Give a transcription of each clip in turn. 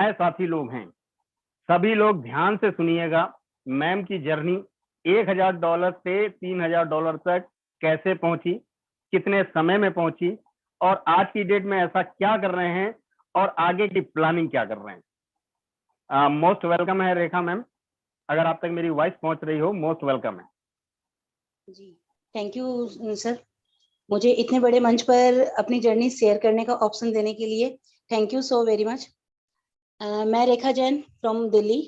साथी लोग हैं, सभी लोग ध्यान से सुनिएगा। मैम की जर्नी $1000 से $3000 तक कैसे पहुंची, कितने समय में पहुंची, और आज की डेट में ऐसा क्या कर रहे हैं और आगे की प्लानिंग क्या कर रहे हैं। मोस्ट वेलकम है रेखा मैम, अगर आप तक मेरी वॉइस पहुंच रही हो, मोस्ट वेलकम है जी। थैंक यू सर, मुझे इतने बड़े मंच पर अपनी जर्नी शेयर करने का ऑप्शन देने के लिए thank you so very much. मैं रेखा जैन फ्रॉम दिल्ली।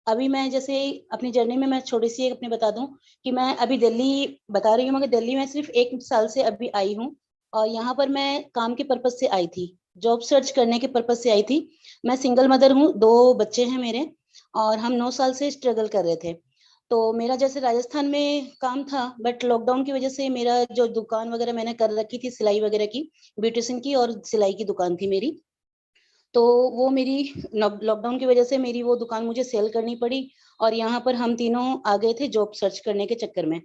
अभी मैं जैसे अपनी जर्नी में मैं छोटी सी एक अपनी बता दूं कि मैं अभी दिल्ली बता रही हूँ, मगर दिल्ली में सिर्फ 1 साल से अभी आई हूँ, और यहाँ पर मैं काम के पर्पज से आई थी, जॉब सर्च करने के पर्पज से आई थी। मैं सिंगल मदर हूँ, 2 बच्चे हैं मेरे, और हम 9 साल से स्ट्रगल कर रहे थे। तो मेरा जैसे राजस्थान में काम था, बट लॉकडाउन की वजह से मेरा जो दुकान वगैरह मैंने कर रखी थी, सिलाई वगैरह की, ब्यूटिशियन की और सिलाई की दुकान थी मेरी, तो वो मेरी लॉकडाउन की वजह से मेरी वो दुकान मुझे सेल करनी पड़ी, और यहाँ पर हम तीनों आ गए थे जॉब सर्च करने के चक्कर में।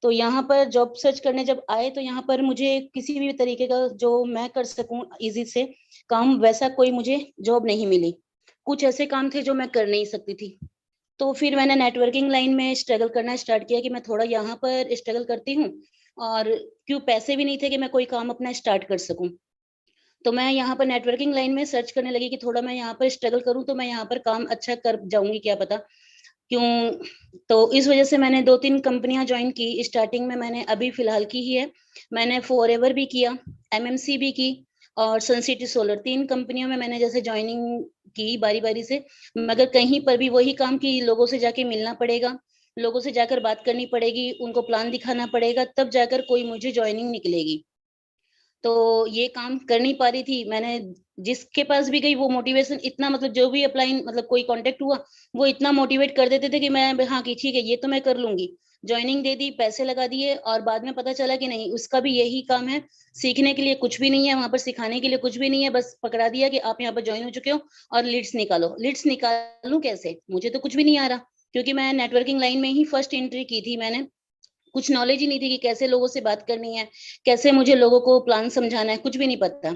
तो यहाँ पर जॉब सर्च करने जब आए तो यहाँ पर मुझे किसी भी तरीके का जो मैं कर सकूं इजी से काम, वैसा कोई मुझे जॉब नहीं मिली। कुछ ऐसे काम थे जो मैं कर नहीं सकती थी। तो फिर मैंने नेटवर्किंग लाइन में स्ट्रगल करना स्टार्ट किया कि मैं थोड़ा यहाँ पर स्ट्रगल करती हूँ, और क्यों पैसे भी नहीं थे कि मैं कोई काम अपना स्टार्ट कर सकूं। तो मैं यहाँ पर नेटवर्किंग लाइन में सर्च करने लगी कि थोड़ा मैं यहाँ पर स्ट्रगल करूँ तो मैं यहाँ पर काम अच्छा कर जाऊंगी, क्या पता क्यों। तो इस वजह से मैंने 2-3 कंपनियां ज्वाइन की। स्टार्टिंग में मैंने अभी फिलहाल की ही है, मैंने फॉरएवर भी किया, एमएमसी भी की, और सन सिटी सोलर, 3 कंपनियों में मैंने जैसे ज्वाइनिंग की बारी बारी से। मगर कहीं पर भी वही काम कि लोगों से जाके मिलना पड़ेगा, लोगों से जाकर बात करनी पड़ेगी, उनको प्लान दिखाना पड़ेगा, तब जाकर कोई मुझे ज्वाइनिंग निकलेगी। तो ये काम कर नहीं पा रही थी। मैंने जिसके पास भी गई वो मोटिवेशन इतना, मतलब जो भी अप्लाई, मतलब कोई कांटेक्ट हुआ, वो इतना मोटिवेट कर देते थे कि मैं हाँ कि ठीक है ये तो मैं कर लूंगी। ज्वाइनिंग दे दी, पैसे लगा दिए, और बाद में पता चला कि नहीं, उसका भी यही काम है, सीखने के लिए कुछ भी नहीं है वहां पर, सिखाने के लिए कुछ भी नहीं है, बस पकड़ा दिया कि आप यहाँ पर ज्वाइन हो चुके हो और लीड्स निकालो। लीड्स निकालूं कैसे, मुझे तो कुछ भी नहीं आ रहा, क्योंकि मैं नेटवर्किंग लाइन में ही फर्स्ट एंट्री की थी। मैंने कुछ नॉलेज ही नहीं थी कि कैसे लोगों से बात करनी है, कैसे मुझे लोगों को प्लान समझाना है, कुछ भी नहीं पता।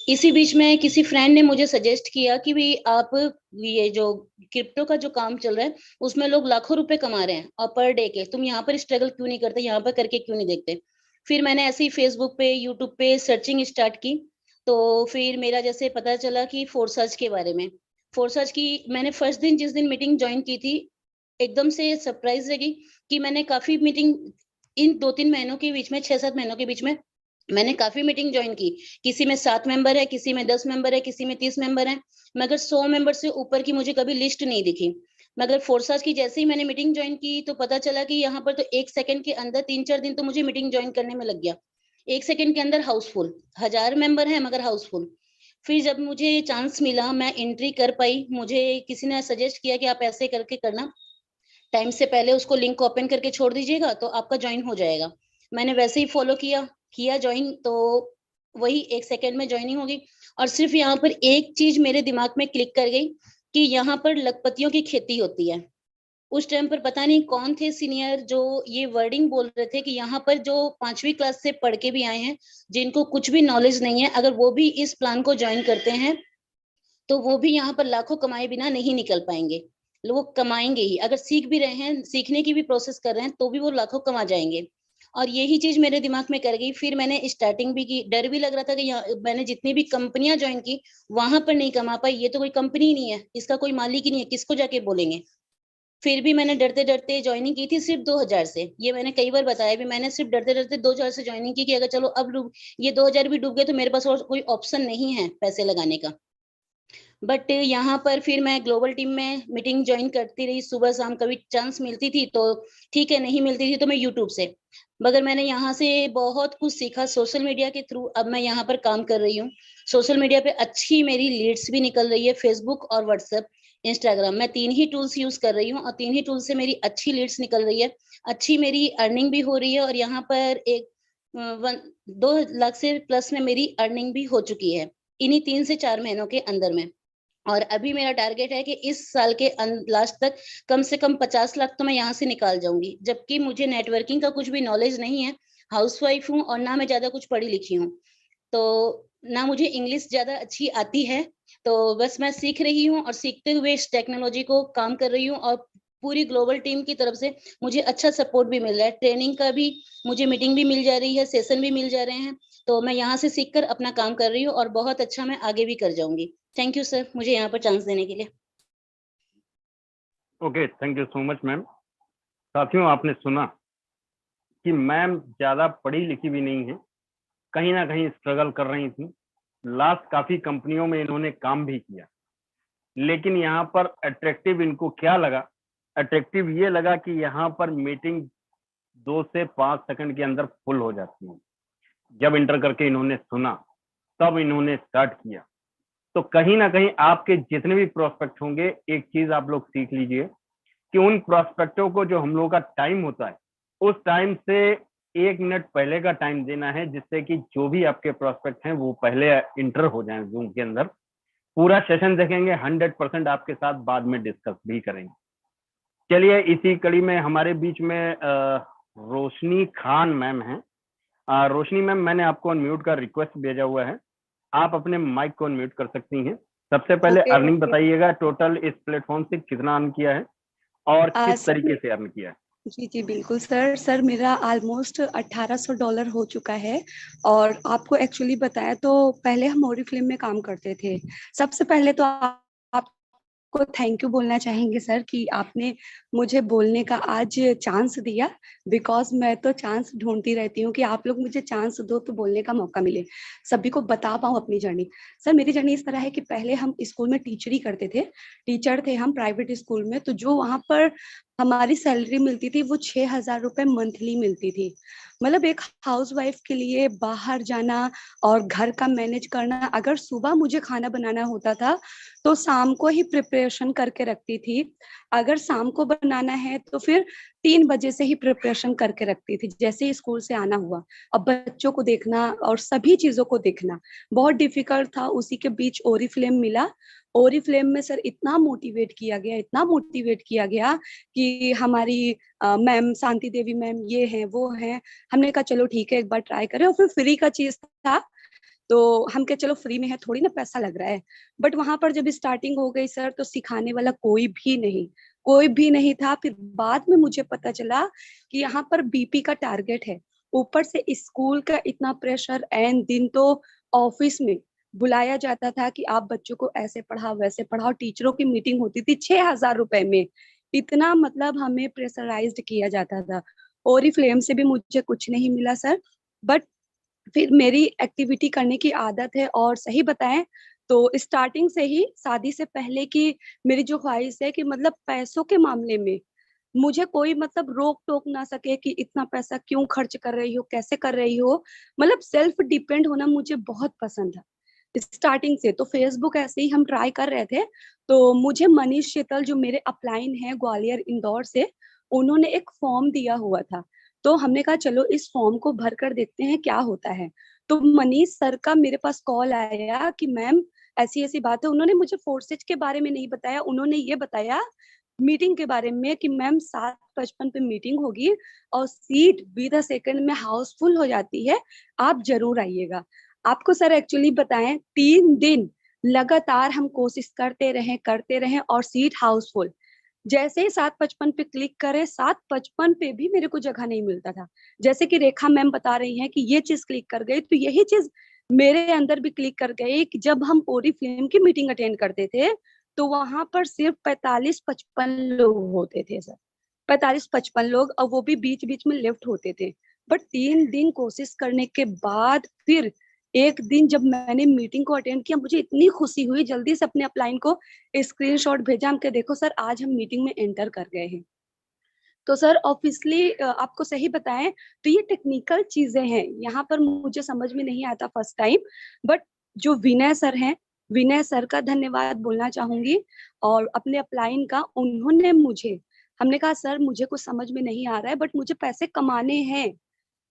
इसी बीच में किसी फ्रेंड ने मुझे सजेस्ट किया कि भी आप ये जो क्रिप्टो का जो काम चल रहा है उसमें लोग लाखों रुपए कमा रहे हैं और पर डे के, तुम यहाँ पर स्ट्रगल क्यों नहीं करते, यहाँ पर करके क्यों नहीं देखते। फिर मैंने ऐसे ही फेसबुक पे, यूट्यूब पे सर्चिंग स्टार्ट की। तो फिर मेरा जैसे पता चला कि फोरसर्च के बारे में। फोरसर्च की मैंने फर्स्ट दिन जिस दिन मीटिंग ज्वाइन की थी, एकदम से सरप्राइज लगी कि मैंने काफी मीटिंग इन 2-3 महीनों के बीच में, 6-7 महीनों के बीच में मैंने काफी मीटिंग ज्वाइन की। किसी में 7 मेंबर है, किसी में 10 मेंबर है, किसी में 30 मेंबर है, मगर 100 मेंबर से ऊपर की मुझे कभी लिस्ट नहीं दिखी। मगर फोर्साज की जैसे ही मैंने मीटिंग ज्वाइन की तो पता चला कि यहाँ पर तो 1 सेकंड के अंदर 3-4 दिन तो मुझे मीटिंग ज्वाइन करने में लग गया। 1 सेकंड के अंदर हाउसफुल, 1000 मेंबर है मगर हाउसफुल। फिर जब मुझे चांस मिला, मैं एंट्री कर पाई, मुझे किसी ने सजेस्ट किया कि आप ऐसे करके करना, टाइम से पहले उसको लिंक ओपन करके छोड़ दीजिएगा तो आपका ज्वाइन हो जाएगा। मैंने वैसे ही फॉलो किया ज्वाइन, तो वही 1 सेकंड में ज्वाइनिंग हो गई। और सिर्फ यहाँ पर एक चीज मेरे दिमाग में क्लिक कर गई कि यहाँ पर लखपतियों की खेती होती है। उस टाइम पर पता नहीं कौन थे सीनियर जो ये वर्डिंग बोल रहे थे कि यहाँ पर जो 5वीं क्लास से पढ़ के भी आए हैं, जिनको कुछ भी नॉलेज नहीं है, अगर वो भी इस प्लान को ज्वाइन करते हैं तो वो भी यहाँ पर लाखों कमाए बिना नहीं निकल पाएंगे। लोग कमाएंगे ही, अगर सीख भी रहे हैं, सीखने की भी प्रोसेस कर रहे हैं, तो भी वो लाखों कमा जाएंगे। और यही चीज मेरे दिमाग में कर गई। फिर मैंने स्टार्टिंग भी की, डर भी लग रहा था कि यहाँ मैंने जितनी भी कंपनियां ज्वाइन की वहां पर नहीं कमा पाई, ये तो कोई कंपनी ही नहीं है, इसका कोई मालिक ही नहीं है, किसको जाके बोलेंगे। फिर भी मैंने डरते डरते ज्वाइनिंग की थी सिर्फ 2000 से। ये मैंने कई बार बताया भी, मैंने सिर्फ डरते डरते 2000 से ज्वाइनिंग की कि अगर चलो अब डूब, ये 2000 भी डूब गए तो मेरे पास और कोई ऑप्शन नहीं है पैसे लगाने का। बट यहाँ पर फिर मैं ग्लोबल टीम में मीटिंग ज्वाइन करती रही, सुबह शाम, कभी चांस मिलती थी तो ठीक है, नहीं मिलती थी तो मैं यूट्यूब से। मगर मैंने यहाँ से बहुत कुछ सीखा सोशल मीडिया के थ्रू। अब मैं यहाँ पर काम कर रही हूँ, सोशल मीडिया पे अच्छी मेरी लीड्स भी निकल रही है, फेसबुक और व्हाट्सएप, इंस्टाग्राम, मैं 3 ही टूल्स यूज कर रही हूँ और 3 ही टूल से मेरी अच्छी लीड्स निकल रही है, अच्छी मेरी अर्निंग भी हो रही है। और यहाँ पर 2 लाख से प्लस में मेरी अर्निंग भी हो चुकी है इन्हीं 3 से 4 महीनों के अंदर में। और अभी मेरा टारगेट है कि इस साल के लास्ट तक कम से कम 50 लाख तो मैं यहाँ से निकाल जाऊंगी। जबकि मुझे नेटवर्किंग का कुछ भी नॉलेज नहीं है, हाउसवाइफ हूँ और ना मैं ज्यादा कुछ पढ़ी लिखी हूँ। तो ना मुझे इंग्लिश ज्यादा अच्छी आती है, तो बस मैं सीख रही हूँ और सीखते हुए इस टेक्नोलॉजी को काम कर रही हूँ, और पूरी ग्लोबल टीम की तरफ से मुझे अच्छा सपोर्ट भी मिल रहा है। ट्रेनिंग का भी मुझे मीटिंग भी मिल जा रही है, सेशन भी मिल जा रहे हैं। तो मैं यहाँ से सीखकर अपना काम कर रही हूँ और बहुत अच्छा मैं आगे भी कर जाऊंगी। थैंक यू सर, मुझे यहाँ पर चांस देने के लिए। Okay, thank you so much ma'am. साथियों, आपने सुना कि मैम ज्यादा पढ़ी लिखी भी नहीं है, कहीं ना कहीं स्ट्रगल कर रही थी। लास्ट काफी कंपनियों में इन्होंने काम भी किया, लेकिन यहाँ पर अट्रैक्टिव इनको क्या लगा? अट्रैक्टिव ये लगा कि यहाँ पर मीटिंग 2 से 5 सेकंड के अंदर फुल हो जाती है। जब इंटर करके इन्होंने सुना, तब इन्होंने स्टार्ट किया। तो कहीं ना कहीं आपके जितने भी प्रोस्पेक्ट होंगे, एक चीज आप लोग सीख लीजिए कि उन प्रोस्पेक्टों को जो हम लोग का टाइम होता है, उस टाइम से 1 मिनट पहले का टाइम देना है, जिससे कि जो भी आपके प्रोस्पेक्ट हैं वो पहले इंटर हो जाएं जूम के अंदर। पूरा सेशन देखेंगे, 100% आपके साथ बाद में डिस्कस भी करेंगे। चलिए, इसी कड़ी में हमारे बीच में रोशनी खान मैम हैं। रोशनी मैम, मैंने आपको अनम्यूट का रिक्वेस्ट भेजा हुआ है, आप अपने माइक को अनम्यूट कर सकती हैं। सबसे पहले ओके अर्निंग ओके। बताइएगा, टोटल इस प्लेटफॉर्म से कितना अर्न किया है और किस सर तरीके से अर्न किया है? जी जी बिल्कुल सर। सर मेरा ऑलमोस्ट $1800 हो चुका है। और आपको एक्चुअली बताया तो पहले हम ओरिफ्लेम में काम करते थे। सबसे पहले तो आपको थैंक यू बोलना चाहेंगे सर कि आपने मुझे बोलने का आज चांस दिया। बिकॉज मैं तो चांस ढूंढती रहती हूँ कि आप लोग मुझे चांस दो तो बोलने का मौका मिले, सभी को बता पाऊँ अपनी जर्नी। सर मेरी जर्नी इस तरह है कि पहले हम स्कूल में टीचरी करते थे, टीचर थे हम प्राइवेट स्कूल में। तो जो वहाँ पर हमारी सैलरी मिलती थी वो 6,000 रुपए मंथली मिलती थी। मतलब एक हाउस वाइफ के लिए बाहर जाना और घर का मैनेज करना, अगर सुबह मुझे खाना बनाना होता था तो शाम को ही प्रिपरेशन करके रखती थी। अगर शाम को बनाना है तो फिर 3 बजे से ही प्रिपरेशन करके रखती थी, जैसे ही स्कूल से आना हुआ। अब बच्चों को देखना और सभी चीजों को देखना बहुत डिफिकल्ट था। उसी के बीच ओरिफ्लेम मिला। ओरिफ्लेम में सर इतना मोटिवेट किया गया, इतना मोटिवेट किया गया कि हमारी मैम शांति देवी मैम ये हैं वो हैं। हमने कहा चलो ठीक है एक बार ट्राई करें, और फिर फ्री का चीज था तो हम कहे चलो फ्री में है, थोड़ी ना पैसा लग रहा है। बट वहां पर जब स्टार्टिंग हो गई सर तो सिखाने वाला कोई भी नहीं था। फिर बाद में मुझे पता चला कि यहाँ पर बीपी का टारगेट है, ऊपर से स्कूल का इतना प्रेशर, एंड दिन तो ऑफिस में बुलाया जाता था कि आप बच्चों को ऐसे पढ़ाओ वैसे पढ़ाओ। टीचरों की मीटिंग होती थी 6,000 रुपए में। इतना मतलब हमें प्रेशराइज्ड किया जाता था। ओरिफ्लेम से भी मुझे कुछ नहीं मिला सर। बट फिर मेरी एक्टिविटी करने की आदत है, और सही बताएं तो स्टार्टिंग से ही शादी से पहले की मेरी जो ख्वाहिश है कि मतलब पैसों के मामले में मुझे कोई मतलब रोक टोक ना सके कि इतना पैसा क्यों खर्च कर रही हो, कैसे कर रही हो। मतलब सेल्फ डिपेंड होना मुझे बहुत पसंद है स्टार्टिंग से। तो फेसबुक ऐसे ही हम ट्राई कर रहे थे, तो मुझे मनीष शीतल जो मेरे अपलाइन है ग्वालियर इंदौर से, उन्होंने एक फॉर्म दिया हुआ था। तो हमने कहा चलो इस फॉर्म को भर कर देखते हैं क्या होता है। तो मनीष सर का मेरे पास कॉल आया कि मैम ऐसी ऐसी बात है। उन्होंने मुझे फोर्सेज के बारे में नहीं बताया, उन्होंने ये बताया मीटिंग के बारे में कि मैम 7:55 पे मीटिंग होगी और सीट विद अ सेकंड में हाउसफुल हो जाती है, आप जरूर आइएगा। आपको सर एक्चुअली बताएं 3 दिन लगातार हम कोशिश करते रहे और सीट हाउसफुल। जैसे ही 7:55 पे क्लिक करे, 7:55 पे भी मेरे को जगह नहीं मिलता था। जैसे कि रेखा मैम बता रही हैं कि ये चीज क्लिक कर गई, तो यही चीज मेरे अंदर भी क्लिक कर गई कि जब हम ओरिफ्लेम की मीटिंग अटेंड करते थे तो वहां पर सिर्फ 45-55 लोग होते थे सर। 45-55 लोग, और वो भी बीच बीच में लेफ्ट होते थे। बट 3 दिन कोशिश करने के बाद फिर एक दिन जब मैंने मीटिंग को अटेंड किया, मुझे इतनी खुशी हुई, जल्दी से अपने अपलाइन को स्क्रीनशॉट भेजा। हम के देखो सर आज हम मीटिंग में एंटर कर गए हैं। तो सर ऑब्वियसली आपको सही बताएं तो ये टेक्निकल चीजें हैं, यहाँ पर मुझे समझ में नहीं आता फर्स्ट टाइम। बट जो विनय सर हैं, विनय सर का धन्यवाद बोलना चाहूंगी, और अपने अपलाइन का। उन्होंने मुझे, हमने कहा सर मुझे कुछ समझ में नहीं आ रहा है बट मुझे पैसे कमाने हैं,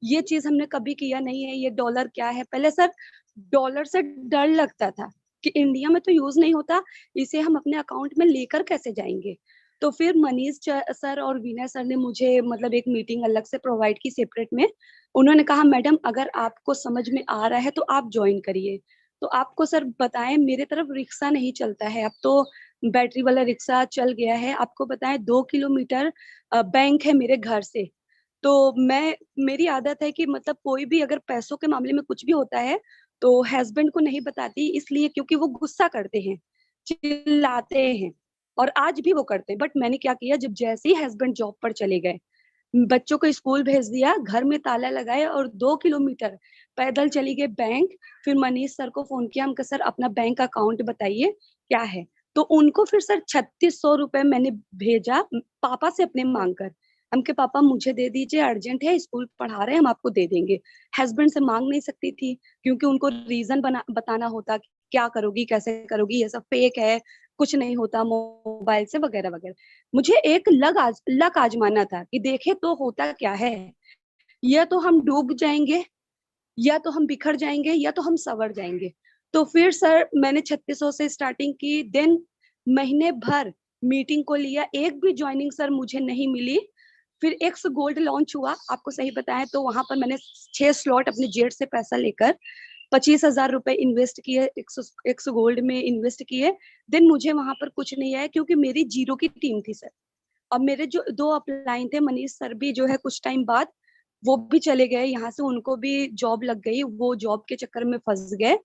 ये चीज हमने कभी किया नहीं है। ये डॉलर क्या है, पहले सर डॉलर से डर लगता था कि इंडिया में तो यूज नहीं होता, इसे हम अपने अकाउंट में लेकर कैसे जाएंगे। तो फिर मनीष सर और विनय सर ने मुझे मतलब एक मीटिंग अलग से प्रोवाइड की सेपरेट में। उन्होंने कहा मैडम अगर आपको समझ में आ रहा है तो आप ज्वाइन करिए। तो आपको सर बताएं, मेरे तरफ रिक्शा नहीं चलता है, अब तो बैटरी वाला रिक्शा चल गया है। आपको बताएं 2 किलोमीटर बैंक है मेरे घर से। तो मेरी आदत है कि मतलब कोई भी अगर पैसों के मामले में कुछ भी होता है तो हस्बैंड को नहीं बताती, इसलिए क्योंकि वो गुस्सा करते हैं, चिल्लाते हैं, और आज भी वो करते हैं। बट मैंने क्या किया, जब जैसे ही हस्बैंड जॉब पर चले गए, बच्चों को स्कूल भेज दिया, घर में ताला लगाए और 2 किलोमीटर पैदल चली गई बैंक। फिर मनीष सर को फोन किया, हम कहा सर अपना बैंक अकाउंट बताइए क्या है। तो उनको फिर सर 3600 रुपए मैंने भेजा पापा से अपने मांग कर। हम के पापा मुझे दे दीजिए, अर्जेंट है, स्कूल पढ़ा रहे हैं, हम आपको दे देंगे। हस्बैंड से मांग नहीं सकती थी क्योंकि उनको रीजन बताना होता, क्या करोगी, कैसे करोगी, ये सब फेक है, कुछ नहीं होता मोबाइल से, वगैरह वगैरह। मुझे एक लक आजमाना था कि देखे तो होता क्या है, या तो हम डूब जाएंगे, या तो हम बिखर जाएंगे, या तो हम संवर जाएंगे। तो फिर सर मैंने 3600 से स्टार्टिंग की, देन महीने भर मीटिंग को लिया, एक भी ज्वाइनिंग सर मुझे नहीं मिली। फिर एक्स गोल्ड लॉन्च हुआ, आपको सही बताएं तो वहां पर मैंने 6 स्लॉट अपने जेट से पैसा लेकर 25,000 रुपए इन्वेस्ट किए, एक्स गोल्ड में इन्वेस्ट किए। देन मुझे वहां पर कुछ नहीं आया क्योंकि मेरी जीरो की टीम थी सर। अब मेरे जो 2 अपलाइन थे, मनीष सर भी जो है कुछ टाइम बाद वो भी चले गए यहाँ से, उनको भी जॉब लग गई, वो जॉब के चक्कर में फंस गए,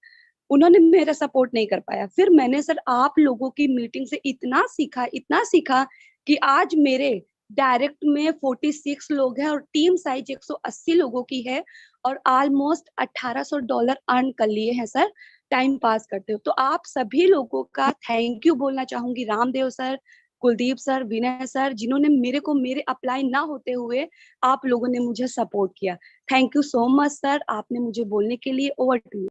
उन्होंने मेरा सपोर्ट नहीं कर पाया। फिर मैंने सर आप लोगों की मीटिंग से इतना सीखा कि आज मेरे डायरेक्ट में 46 लोग हैं और टीम साइज 180 लोगों की है, और ऑलमोस्ट $1800 अर्न कर लिए हैं सर टाइम पास करते हो। तो आप सभी लोगों का थैंक यू बोलना चाहूंगी, रामदेव सर, कुलदीप सर, विनय सर, जिन्होंने मेरे को मेरे अप्लाई ना होते हुए आप लोगों ने मुझे सपोर्ट किया। Thank you so much sir, आपने मुझे बोलने के लिए। Over to you.